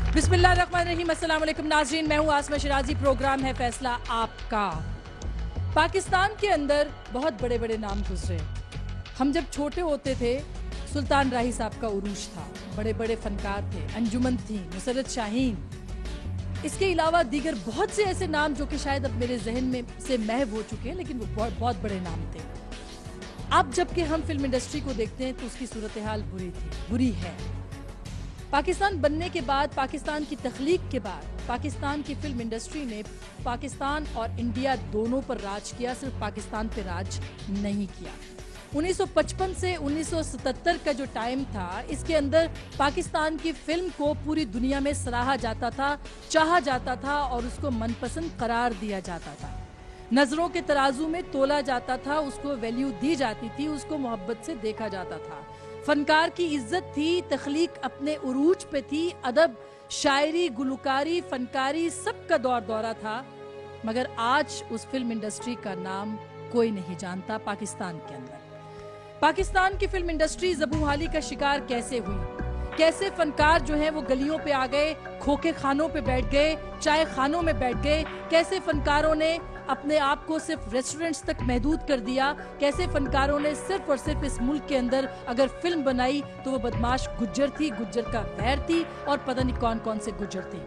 बिस्मिल्लाहिर्रहमानिर्रहीम, अस्सलाम वालेकुम नाज़रीन, मैं हूँ आसमा शिराजी। प्रोग्राम है फैसला आपका। पाकिस्तान के अंदर बहुत बड़े बड़े नाम गुजरे। हम जब छोटे होते थे, सुल्तान राही साहब का उरूज था, बड़े बड़े फनकार थे, अंजुमन थी, नुसरत शाहीन। इसके अलावा दीगर बहुत से ऐसे नाम जो कि शायद अब मेरे जहन में से महव हो चुके हैं, लेकिन वो बहुत बड़े नाम थे। अब जबकि हम फिल्म इंडस्ट्री को देखते हैं तो उसकी सूरत हाल बुरी है। पाकिस्तान बनने के बाद, पाकिस्तान की तख्लीक के बाद, पाकिस्तान की फिल्म इंडस्ट्री ने पाकिस्तान और इंडिया दोनों पर राज किया, सिर्फ पाकिस्तान पे राज नहीं किया। 1955 से 1977 का जो टाइम था, इसके अंदर पाकिस्तान की फिल्म को पूरी दुनिया में सराहा जाता था, चाहा जाता था और उसको मनपसंद करार दिया जाता था। नजरों के तराजू में तोला जाता था, उसको वैल्यू दी जाती थी, उसको मोहब्बत से देखा जाता था। फनकार की इज्जत थी, तख्लीक अपने उरूज पे थी, अदब, शायरी, गुलकारी, फनकारी सबका दौरा था। मगर आज उस फिल्म इंडस्ट्री का नाम कोई नहीं जानता पाकिस्तान के अंदर। पाकिस्तान की फिल्म इंडस्ट्री ज़बूहाली का शिकार कैसे हुई? कैसे फनकार जो हैं वो गलियों पे आ गए, खोखे खानों पे बैठ गए, चाय खानों में बैठ गए? कैसे फनकारों ने अपने आप को सिर्फ रेस्टोरेंट्स तक महदूद कर दिया? कैसे फनकारों ने सिर्फ और सिर्फ इस मुल्क के अंदर अगर फिल्म बनाई तो वो बदमाश गुज्जर थी, गुज्जर का वैर थी और पता नहीं कौन कौन से गुज्जर थी।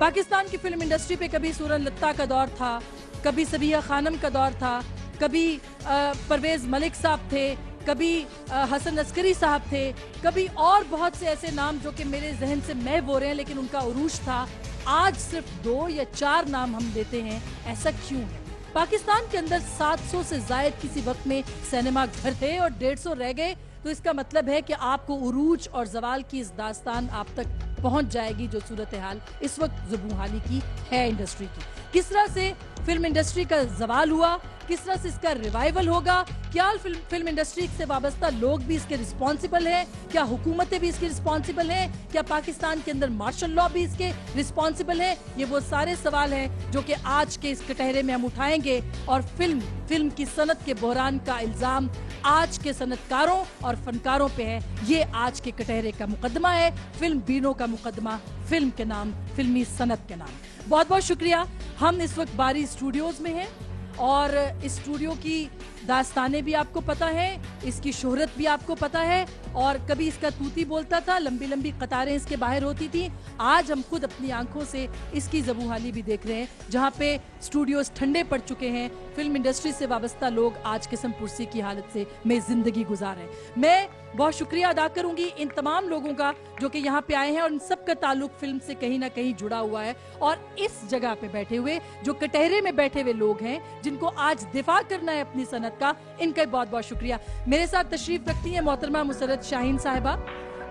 पाकिस्तान की फिल्म इंडस्ट्री पे कभी सूरन लत्ता का दौर था, कभी सबिया खानम का दौर था, कभी परवेज मलिक साहब थे, कभी हसन अस्करी साहब थे, कभी और बहुत से ऐसे नाम जो कि मेरे जहन से महव हो रहे हैं, लेकिन उनका उरूज था। आज सिर्फ 2 या 4 नाम हम लेते हैं, ऐसा क्यों है? पाकिस्तान के अंदर 700 से जायद किसी वक्त में सिनेमा घर थे और 150 रह गए, तो इसका मतलब है कि आपको उरूज और जवाल की इस दास्तान आप तक पहुंच जाएगी जो सूरत हाल इस वक्त ज़बूहाली की है इंडस्ट्री की। किस तरह से फिल्म इंडस्ट्री का जवाल हुआ, किस तरह से इसका रिवाइवल होगा, क्या फिल्म इंडस्ट्री से वाबस्ता लोग भी इसके रिस्पॉन्सिबल हैं, क्या हुकूमतें भी इसकी रिस्पॉन्सिबल हैं, क्या पाकिस्तान के अंदर मार्शल लॉ भी इसके रिस्पॉन्सिबल है? ये वो सारे सवाल हैं जो कि आज के इस कटहरे में हम उठाएंगे और फिल्म की सनत के बहरान का इल्जाम आज के सनतकारों और फनकारों पे है। ये आज के कटहरे का मुकदमा है, फिल्म बीनों का मुकदमा, फिल्म के नाम, फिल्मी सनत के नाम। बहुत बहुत शुक्रिया। हम इस वक्त बारी स्टूडियोज में हैं और इस स्टूडियो की दास्तानें भी आपको पता है, इसकी शोहरत भी आपको पता है, और कभी इसका तूती बोलता था, लंबी लंबी कतारें इसके बाहर होती थी। आज हम खुद अपनी आंखों से इसकी ज़बूहाली भी देख रहे हैं, जहां पे स्टूडियोज ठंडे पड़ चुके हैं, फिल्म इंडस्ट्री से वाबस्ता लोग आज किस्म पुरसी की हालत से में जिंदगी गुजार रहे हैं। मैं बहुत शुक्रिया अदा करूंगी इन तमाम लोगों का जो कि यहाँ पे आए हैं और इन सब का ताल्लुक फिल्म से कहीं ना कहीं जुड़ा हुआ है, और इस जगह पे बैठे हुए जो कटहरे में बैठे हुए लोग हैं जिनको आज दिफा करना है अपनी सनत का, इनका बहुत बहुत शुक्रिया। मेरे साथ तशरीफ रखती हैं मोहतरमा नुसरत शाहीन साहिबा।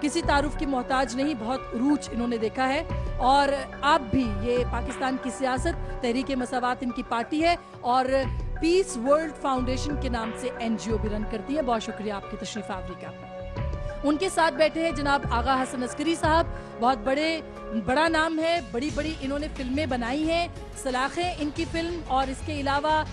किसी तारुफ की मोहताज नहीं, बहुत रूच इन्होंने देखा है, और आप भी, ये पाकिस्तान की सियासत, तहरीक मसावात इनकी पार्टी है और पीस वर्ल्ड फाउंडेशन के नाम से NGO भी रन करती है। बहुत शुक्रिया आपकी तशरीफ आवरी का। उनके साथ बैठे हैं जनाब आगा हसन अस्करी साहब, बहुत बड़ा नाम है, बड़ी बड़ी इन्होंने फिल्में बनाई हैं, सलाखें इनकी फिल्म, और इसके अलावा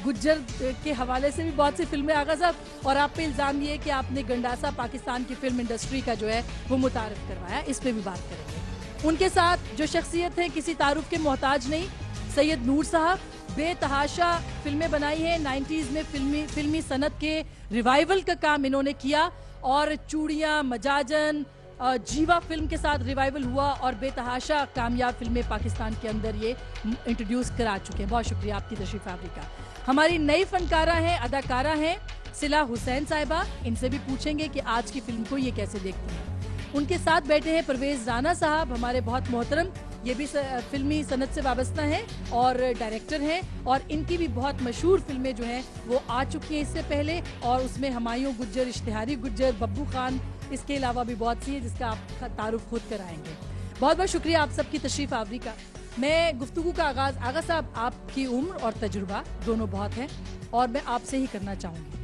गुज्जर के हवाले से भी बहुत सी फिल्में आगा साहब, और आप पे इल्ज़ाम ये है कि आपने गंडासा पाकिस्तान की फिल्म इंडस्ट्री का जो है वो मुतारिफ करवाया, इस पे भी बात करेंगे। उनके साथ जो शख्सियत है किसी तारुफ के मोहताज नहीं, सैयद नूर साहब, बेतहाशा फिल्में बनाई हैं, 90s में फिल्मी सनत के रिवाइवल का काम इन्होंने किया, और चूड़ियाँ, मजाजन, जीवा फिल्म के साथ रिवाइवल हुआ और बेतहाशा कामयाब फिल्में पाकिस्तान के अंदर ये इंट्रोड्यूस करा चुके हैं। बहुत शुक्रिया आपकी तशरीफ आवरी का। हमारी नई फनकारा हैं, अदाकारा हैं सिला हुसैन साहिबा, इनसे भी पूछेंगे कि आज की फिल्म को ये कैसे देखती हैं। उनके साथ बैठे हैं परवेज राना साहब, हमारे बहुत मोहतरम, ये भी फिल्मी सनत से वाबस्ता हैं और डायरेक्टर हैं, और इनकी भी बहुत मशहूर फिल्में जो हैं वो आ चुकी हैं इससे पहले, और उसमें हुमायूं गुज्जर, इश्तिहारी गुज्जर, बब्बू खान, इसके अलावा भी बहुत सी है जिसका आप तारुफ खुद कराएंगे। बहुत बहुत शुक्रिया आप सबकी तशरीफ आवरी का। मैं गुफ्तगू का आगाज, आगा साहब आपकी उम्र और तजुर्बा दोनों बहुत है, और मैं आपसे ही करना चाहूँगी,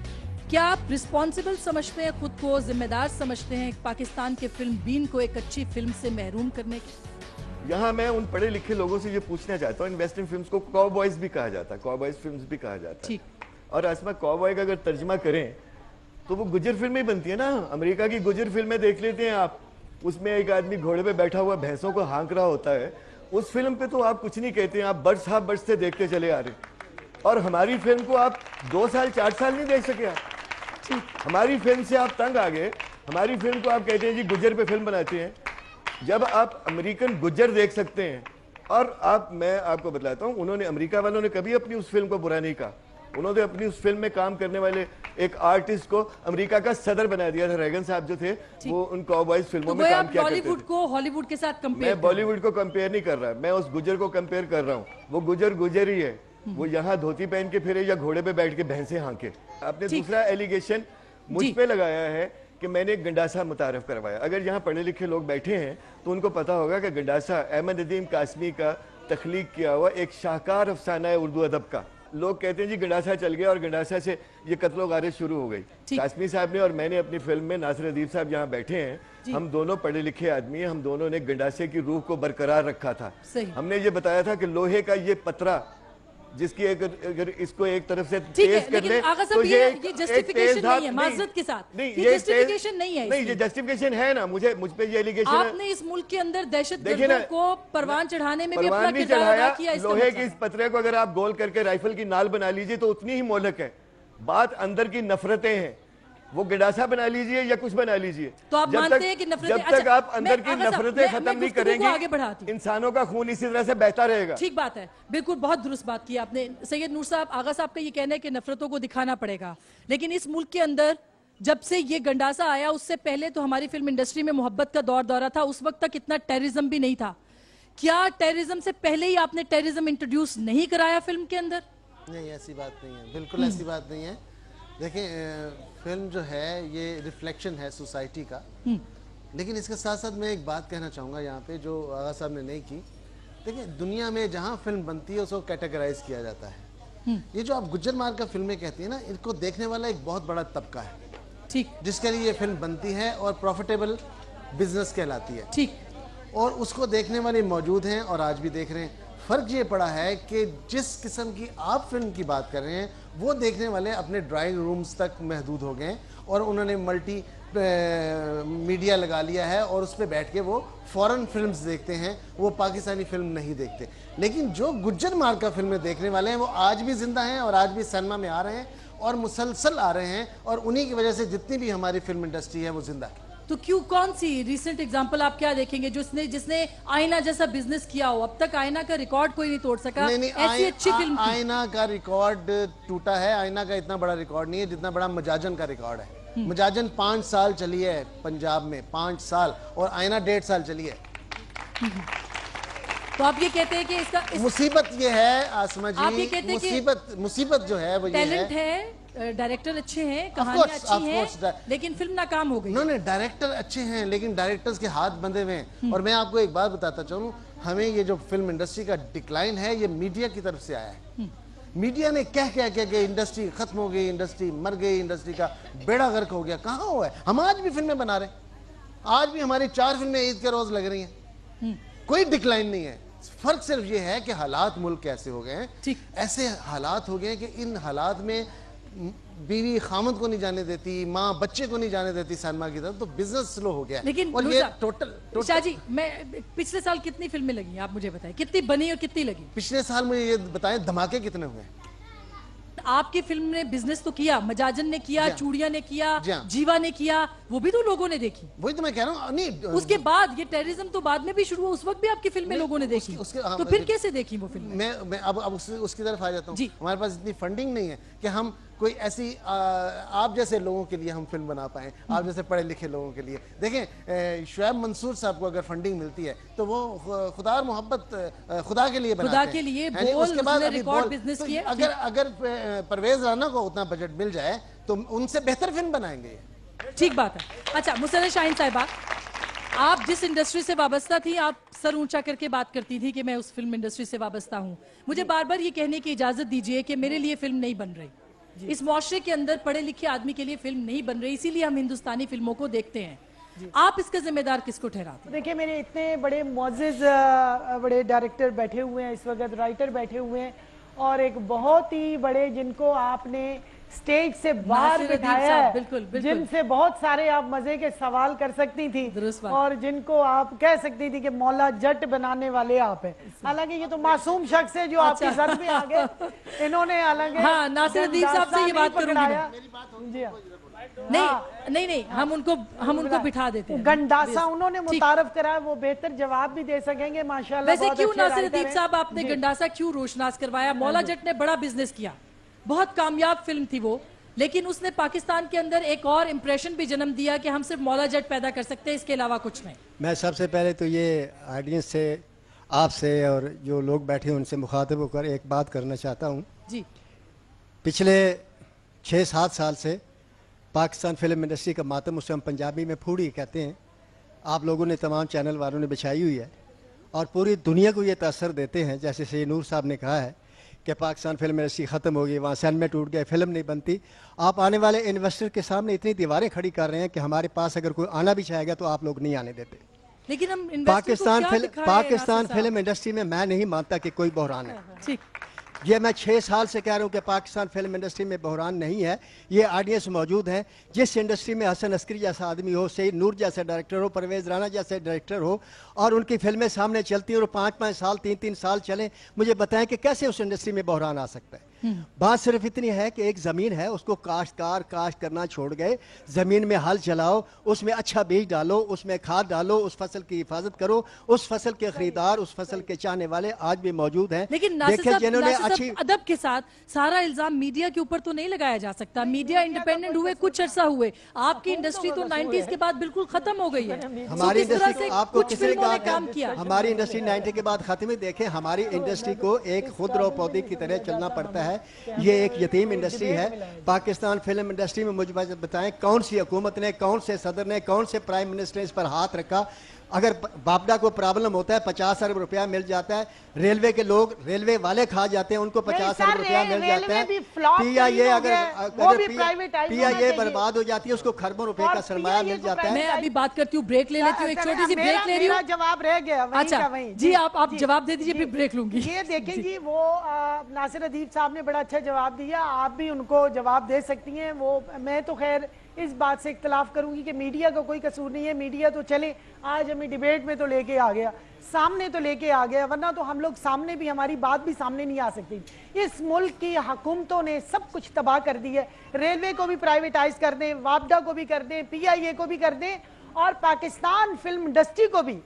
क्या आप रिस्पॉन्सिबल समझते हैं, खुद को जिम्मेदार समझते हैं पाकिस्तान के फिल्म बीन को एक अच्छी फिल्म से महरूम करने के? यहाँ मैं उन पढ़े लिखे लोगों से ये पूछना चाहता हूँ, इन वेस्टर्न फिल्म्स को कॉबॉयज भी कहा जाता है, कॉबॉयज फिल्म्स भी कहा जाता है, और असमा कॉबॉय का अगर तर्जमा करें तो वो गुजर फिल्में बनती है ना। अमेरिका की गुजर फिल्में देख लेते हैं आप, उसमें एक आदमी घोड़े पे बैठा हुआ भैंसों को हाँक रहा होता है, उस फिल्म पे तो आप कुछ नहीं कहते हैं, आप बर्स हाफ बर्स से देखते चले आ रहे हैं। और हमारी फिल्म को आप 2 साल 4 साल नहीं देख सके आप। हमारी फिल्म से आप तंग आ गए। हमारी फिल्म को आप कहते हैं जी गुज्जर पे फिल्म बनाते हैं। जब आप अमेरिकन गुज्जर देख सकते हैं, और मैं आपको बतलाता हूं, उन्होंने, अमेरिका वालों ने कभी अपनी उस फिल्म को बुरा नहीं कहा। उन्होंने अपनी उस फिल्म में काम करने वाले एक आर्टिस्ट को अमेरिका का सदर बना दिया था। रेगन साहब जो थे वो उन कॉबॉयज फिल्मों में काम किया करते थे। बॉलीवुड को हॉलीवुड के साथ कंपेयर, मैं बॉलीवुड को कंपेयर नहीं कर रहा, मैं उस गुज्जर को कंपेयर कर रहा हूँ। वो गुज्जर गुज्जर ही है, वो यहाँ धोती पहन के फिरे या घोड़े पे बैठ के भैंसे हाँके। आपने दूसरा एलिगेशन मुझ पे लगाया है कि मैंने एक गंडासा मुतारफ करवाया। अगर यहाँ पढ़े लिखे लोग बैठे हैं तो उनको पता होगा कि गंडासा अहमद नदीम कासमी का तख्लीक किया हुआ एक शाहकार अफसाना है उर्दू अदब का। लोग कहते हैं जी गंडासा चल गया और गंडासा से ये कत्लो गारत शुरू हो गई। कासमी साहब ने और मैंने अपनी फिल्म में, नासिर अदीब साहब जहाँ बैठे हैं, हम दोनों पढ़े लिखे आदमी हैं, हम दोनों ने गंडासे की रूह को बरकरार रखा था। हमने ये बताया था कि लोहे का ये पतरा जिसकी अगर इसको एक तरफ से तेज कर ले तो ये जस्टिफिकेशन नहीं है, माजरत के साथ नहीं, ये जस्टिफिकेशन नहीं है। नहीं, ये जस्टिफिकेशन है ना। मुझ पे ये एलिगेशन है। आपने इस मुल्क के अंदर दहशतगर्दों को परवान चढ़ाने में भी अपना किरदार अदा किया। लोहे के इस पतरे को अगर आप गोल करके राइफल की नाल बना लीजिए तो उतनी ही मोहलक है। बात अंदर की नफरतें हैं, वो गंडासा बना लीजिए या कुछ बना लीजिए, तो आप मानते हैं कि नफरतें, जब तक आप अंदर की नफरतें खत्म नहीं करेंगे, इंसानों का खून इसी तरह से बहता रहेगा। ठीक बात है, बिल्कुल, बहुत दुरुस्त बात की आपने। सैयद नूर साहब, आगा साहब का ये कहना है कि नफरतों को दिखाना पड़ेगा, लेकिन इस मुल्क के अंदर जब से ये गंडासा आया उससे पहले तो हमारी फिल्म इंडस्ट्री में मोहब्बत का दौरा था। उस वक्त तक इतना टेररिज्म भी नहीं था। क्या टेररिज्म से पहले ही आपने टेररिज्म इंट्रोड्यूस नहीं कराया फिल्म के अंदर? नहीं, ऐसी बात नहीं है, बिल्कुल ऐसी बात नहीं है। देखिए, फिल्म जो है ये रिफ्लेक्शन है सोसाइटी का, लेकिन इसके साथ साथ मैं एक बात कहना चाहूँगा यहाँ पे जो आगा साहब ने नहीं की। देखिए, दुनिया में जहाँ फिल्म बनती है उसको कैटेगराइज किया जाता है। ये जो आप गुज्जर मार का फिल्में कहती है ना, इनको देखने वाला एक बहुत बड़ा तबका है, ठीक, जिसके लिए ये फिल्म बनती है और प्रॉफिटेबल बिजनेस कहलाती है, ठीक, और उसको देखने वाले मौजूद हैं और आज भी देख रहे हैं। फ़र्क ये पड़ा है कि जिस किस्म की आप फिल्म की बात कर रहे हैं वो देखने वाले अपने ड्राइंग रूम्स तक महदूद हो गए और उन्होंने मल्टी मीडिया लगा लिया है और उस पर बैठ के वो फॉरेन फिल्म्स देखते हैं, वो पाकिस्तानी फिल्म नहीं देखते। लेकिन जो गुज्जर मार का फिल्में देखने वाले हैं वो आज भी जिंदा हैं और आज भी सिनेमा में आ रहे हैं और मुसलसल आ रहे हैं, और उन्हीं की वजह से जितनी भी हमारी फिल्म इंडस्ट्री है वो जिंदा है। तो क्यों, कौन सी रिसेंट एग्जांपल आप क्या देखेंगे जिसने आईना जैसा बिजनेस किया हो? अब तक आईना का रिकॉर्ड कोई नहीं तोड़ सका। नहीं, ऐसी अच्छी फिल्म आईना का रिकॉर्ड टूटा है। आईना का इतना बड़ा रिकॉर्ड नहीं है जितना बड़ा मजाजन का रिकॉर्ड है। मजाजन 5 साल चली है पंजाब में, 5 साल, और आईना 1.5 साल चली है। तो आप ये कहते हैं कि इसका मुसीबत ये है आसमा जी, आप ये कहते हैं मुसीबत जो है वो ये टैलेंट है, डायरेक्टर अच्छे हैं, कहानियां अच्छी हैं, लेकिन फिल्म नाकाम हो गई। नहीं, डायरेक्टर अच्छे हैं लेकिन डायरेक्टर्स के हाथ बंधे हुए हैं। और मैं आपको एक बात बताता चाहूँ, हमें ये जो फिल्म इंडस्ट्री का डिक्लाइन है ये मीडिया की तरफ से आया है। मीडिया ने कह के इंडस्ट्री खत्म हो गई, इंडस्ट्री मर गई, इंडस्ट्री का बेड़ा गर्क हो गया। कहाँ हुआ है? हम आज भी फिल्में बना रहे हैं, आज भी हमारी 4 फिल्में ईद के रोज लग रही हैं, कोई डिक्लाइन नहीं है। फर्क सिर्फ ये है कि हालात मुल्क कैसे हो गए हैं। ऐसे हालात हो गए हैं कि इन हालात में बीवी खामद को नहीं जाने देती, माँ बच्चे को नहीं जाने देती सिनेमा की तरफ, तो बिजनेस स्लो हो गया। लेकिन और ये टोटल शाह जी, मैं पिछले साल कितनी फिल्में लगी आप मुझे बताएं, कितनी बनी और कितनी लगी? पिछले साल मुझे ये बताएं धमाके कितने हुए? आपकी फिल्म ने बिजनेस तो किया, मजाजन ने किया, चूड़िया ने किया, जीवा ने किया, वो भी तो लोगों ने देखी। वही तो मैं कह रहा हूँ। नहीं, उसके बाद ये टेररिज्म तो बाद में भी शुरू हुआ, उस वक्त भी आपकी फिल्में लोगों ने देखी। तो फिर कैसे देखी वो फिल्म? मैं अब उसकी तरफ आ जाता हूँ। हमारे पास इतनी फंडिंग नहीं है कि हम कोई ऐसी आप जैसे लोगों के लिए हम फिल्म बना पाएं, आप जैसे पढ़े लिखे लोगों के लिए। देखें, शुएब मंसूर साहब को अगर फंडिंग मिलती है तो वो खुदा और मोहब्बत खुदा के लिए बनाते हैं, खुदा के लिए उसके बाद रिकॉर्ड बिजनेस किया। अगर परवेज राना को उतना बजट मिल जाए तो उनसे बेहतर फिल्म बनाएंगे। ठीक बात है। अच्छा, मुसर्रत शाहीन साहिबा, आप जिस इंडस्ट्री से वाबस्ता थी, आप सर ऊंचा करके बात करती थी कि मैं उस फिल्म इंडस्ट्री से वाबस्ता हूं। मुझे बार बार ये कहने की इजाजत दीजिए कि मेरे लिए फिल्म नहीं बन रही, इस मुआशरे के अंदर पढ़े लिखे आदमी के लिए फिल्म नहीं बन रही, इसीलिए हम हिंदुस्तानी फिल्मों को देखते हैं। आप इसका जिम्मेदार किसको ठहराते हैं? देखिए, मेरे इतने बड़े मुअज़्ज़िज़ बड़े डायरेक्टर बैठे हुए हैं इस वक्त, राइटर बैठे हुए हैं, और एक बहुत ही बड़े जिनको आपने स्टेज से बाहर नासिर अदीब बिठाया साहब, है, बिल्कुल, बिल्कुल। जिनसे बहुत सारे आप मजे के सवाल कर सकती थी दुरुस्त बात। और जिनको आप कह सकती थी कि मौला जट बनाने वाले आप हैं। हालांकि ये तो मासूम शख्स है जो आपकी जद में आ गए। इन्होंने हालांकि हाँ, नासिर अदीब साहब से ये बात करूंगी पकड़ाया। मैं। जी हाँ। नहीं हम उनको बिठा देते हैं। गंडासा उन्होंने मुतारफ कराया, वो बेहतर जवाब भी दे सकेंगे माशाल्लाह। वैसे बहुत क्यों अच्छे नासिर राइटर अदीब हैं। साहब आपने जी। गंडासा क्यों रोशनास करवाया? मौला जट ने बड़ा बिजनेस किया, बहुत कामयाब फिल्म थी वो, लेकिन उसने पाकिस्तान के अंदर एक और इम्प्रेशन भी जन्म दिया कि हम सिर्फ मौला जट पैदा कर सकते हैं, इसके अलावा कुछ नहीं। मैं सबसे पहले तो ये ऑडियंस से, आपसे और जो लोग बैठे हैं उनसे मुखातिब होकर एक बात करना चाहता हूँ। जी पिछले 6-7 साल से पाकिस्तान फिल्म इंडस्ट्री का मातम, उसे हम पंजाबी में फूड़ी कहते हैं, आप लोगों ने, तमाम चैनल वालों ने बिछाई हुई है और पूरी दुनिया को ये तासर देते हैं। जैसे सैयद नूर साहब ने कहा है कि पाकिस्तान फिल्म इंडस्ट्री ख़त्म हो गई, वहाँ सिनेमा टूट गए, फिल्म नहीं बनती। आप आने वाले इन्वेस्टर के सामने इतनी दीवारें खड़ी कर रहे हैं कि हमारे पास अगर कोई आना भी चाहेगा तो आप लोग नहीं आने देते। लेकिन हम पाकिस्तान फिल्म इंडस्ट्री में मैं नहीं मानता कि कोई बहरान है। ठीक, ये मैं 6 साल से कह रहा हूँ कि पाकिस्तान फिल्म इंडस्ट्री में बहरान नहीं है। ये ऑडियंस मौजूद है। जिस इंडस्ट्री में हसन अस्करी जैसा आदमी हो, सईद नूर जैसे डायरेक्टर हो, परवेज़ राना जैसे डायरेक्टर हो और उनकी फिल्में सामने चलती हैं और 5-5 साल 3-3 साल चलें, मुझे बताएं कि कैसे उस इंडस्ट्री में बहरान आ सकता है। बात सिर्फ इतनी है कि एक ज़मीन है, उसको काश्तकार काश्त करना छोड़ गए, ज़मीन में हल चलाओ, उसमें अच्छा बीज डालो, उसमें खाद डालो, उस फसल की हिफाजत करो। उस फसल के खरीदार, उस फसल के चाहने वाले आज भी मौजूद हैं। लेकिन जिन्होंने अच्छी अदब के साथ सारा इल्जाम मीडिया के ऊपर तो नहीं लगाया जा सकता। मीडिया इंडिपेंडेंट हुए कुछ अरसा हुए, आपकी इंडस्ट्री तो 90s के बाद बिल्कुल खत्म हो गई है। हमारी इंडस्ट्री, आपको कुछ किसने फिल्मों ने कहा काम किया? हमारी इंडस्ट्री 90 के बाद खत्म ही? देखें, हमारी इंडस्ट्री को एक खुदरो पौधे की तरह चलना पड़ता है। ये एक यतीम इंडस्ट्री है। पाकिस्तान फिल्म इंडस्ट्री में मुझे बताएं कौन सी हुकूमत ने, कौन से सदर ने, कौन से प्राइम मिनिस्टर ने इस पर हाथ रखा? अगर बापडा को प्रॉब्लम होता है 50 अरब रुपया मिल जाता है। रेलवे के लोग, रेलवे वाले खा जाते हैं, उनको 50 अरब रुपया मिल जाता है। PIA अगर PIA बर्बाद हो जाती है, उसको खरबों रुपए का सरमाया मिल जाता है। मैं अभी बात करती हूँ, ब्रेक ले लेती हूँ, एक छोटी सी ब्रेक ले रही हूँ। जवाब रह गया अच्छा जी, आप जवाब दे दीजिए, फिर ब्रेक लूंगी। ये देखें जी, वो नासिर अदीब साहब ने बड़ा अच्छा जवाब दिया, आप भी उनको जवाब दे सकती हैं। वो मैं तो खैर इस बात से इख्तलाफ करूंगी कि मीडिया का कोई कसूर नहीं है। मीडिया तो चले आज हमें डिबेट में तो लेके आ गया, सामने तो लेके आ गया, वरना तो हम लोग सामने भी, हमारी बात भी सामने नहीं आ सकती। इस मुल्क की हुकूमतों ने सब कुछ तबाह कर दी है। रेलवे को भी प्राइवेटाइज कर दें, वापडा को भी कर दें, PIA को भी कर दें और पाकिस्तान फिल्म इंडस्ट्री को भी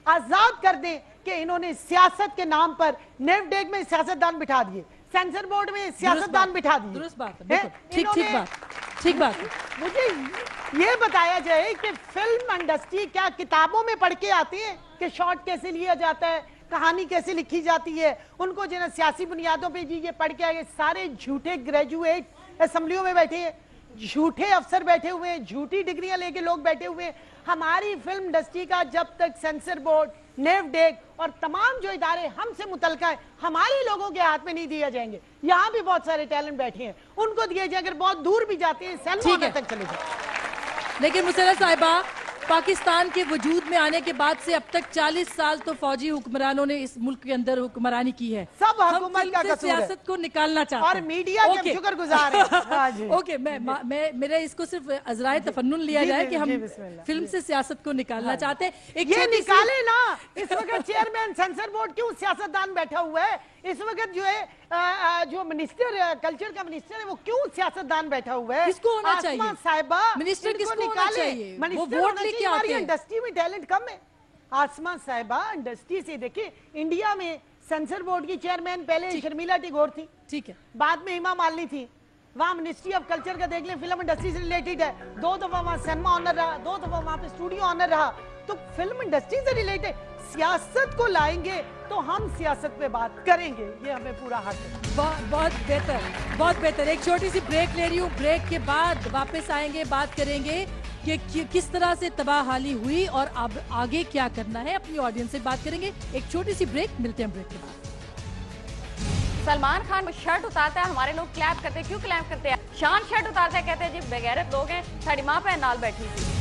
आजाद कर दें कि इन्होंने सियासत के नाम पर नेवडेग में सियासतदान बिठा दिए, सेंसर बोर्ड में सियासतदान बिठा दिए। दुरुस्त बात है, ठीक बात। मुझे ये बताया जाए कि फिल्म इंडस्ट्री क्या किताबों में पढ़ के आते हैं कि शॉट कैसे लिया जाता है, कहानी कैसे लिखी जाती है? उनको जो ना सियासी बुनियादों पे जी ये पढ़ के आए, सारे झूठे ग्रेजुएट असेंबलियों में बैठे हैं, झूठे अफसर बैठे हुए हैं, झूठी डिग्रियां लेके लोग बैठे हुए हैं। हमारी फिल्म इंडस्ट्री का जब तक सेंसर बोर्ड, नेवडेग और तमाम जो इदारे हमसे मुतल्का है, हमारे लोगों के हाथ में नहीं दिया जाएंगे। यहाँ भी बहुत सारे टैलेंट बैठे हैं, उनको दिए जाए। अगर बहुत दूर भी जाते हैं, सैलमान तक चले जाए। लेकिन मुसर्रत साहिबा, पाकिस्तान के वजूद में आने के बाद से अब तक 40 साल तो फौजी हुक्मरानों ने इस मुल्क के अंदर हुक्मरानी की है। सब हुकूमत का कसूर है। सियासत को निकालना चाहते हैं और मीडिया के शुक्रगुजार हैं। ओके, मैं मेरा इसको सिर्फ अजराए तफन्नुन लिया जाए कि हम फिल्म से सियासत को निकालना चाहते हैं। एक ये निकाले ना। इस वक्त चेयरमैन सेंसर बोर्ड क्यों सियासतदान बैठा हुआ है? इस वक्त जो है जो मिनिस्टर कल्चर का मिनिस्टर है, वो क्यों सियासतदान बैठा हुआ है? किसको होना चाहिए? साहिबा, मिनिस्टर किसको होना चाहिए? वो वोट लेके आते हैं। इंडस्ट्री में टैलेंट कम है। आसमा साहिबा, इंडस्ट्री से देखिए, इंडिया में सेंसर बोर्ड की चेयरमैन पहले शर्मिला टैगोर थी, ठीक है, बाद में हेमा मालिनी थी। वहाँ मिनिस्ट्री ऑफ कल्चर का देख ले, फिल्म इंडस्ट्री से रिलेटेड है। 2 दफा वहाँ सिनेमा ऑनर रहा, 2 दफा वहाँ पे स्टूडियो ऑनर रहा। तो फिल्म इंडस्ट्री से रिलेटेड सियासत को लाएंगे तो हम सियासत पे बात करेंगे, ये हमें पूरा हक है। बहुत बेहतर, बहुत बेहतर। एक छोटी सी ब्रेक ले रही हूँ, ब्रेक के बाद वापस आएंगे, बात करेंगे कि किस तरह से तबाहहाली हुई और अब आगे क्या करना है। अपनी ऑडियंस से बात करेंगे। एक छोटी सी ब्रेक, मिलते हैं ब्रेक के बाद। सलमान खान शर्ट उतारता है, हमारे लोग क्लैप करते हैं। क्यों क्लैप करते हैं? शान शर्ट उतारता है, कहते हैं जी बेगैरत लोग हैं, साड़ी मां पे नाल बैठी थी।